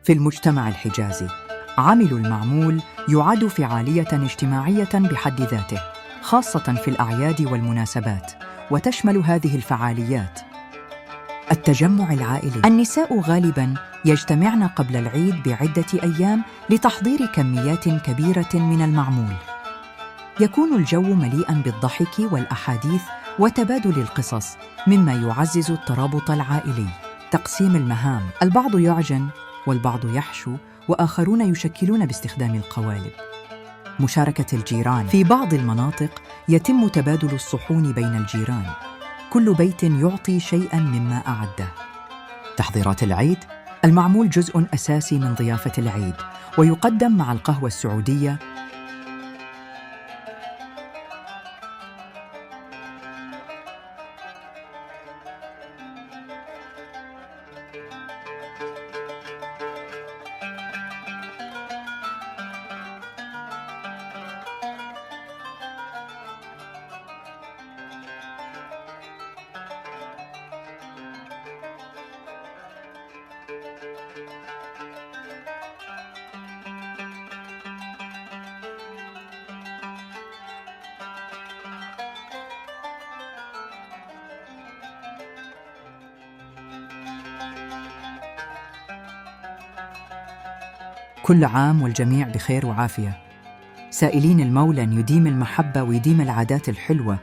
في المجتمع الحجازي، عامل المعمول يعد فعالية اجتماعية بحد ذاته، خاصة في الأعياد والمناسبات، وتشمل هذه الفعاليات التجمع العائلي. النساء غالباً يجتمعن قبل العيد بعدة أيام لتحضير كميات كبيرة من المعمول. يكون الجو مليئاً بالضحك والأحاديث وتبادل القصص، مما يعزز الترابط العائلي. تقسيم المهام: البعض يعجن والبعض يحشو، وآخرون يشكلون باستخدام القوالب. مشاركة الجيران: في بعض المناطق يتم تبادل الصحون بين الجيران، كل بيت يعطي شيئاً مما أعده. تحضيرات العيد: المعمول جزء أساسي من ضيافة العيد، ويقدم مع القهوة السعودية. كل عام والجميع بخير وعافية، سائلين المولى أن يديم المحبة ويديم العادات الحلوة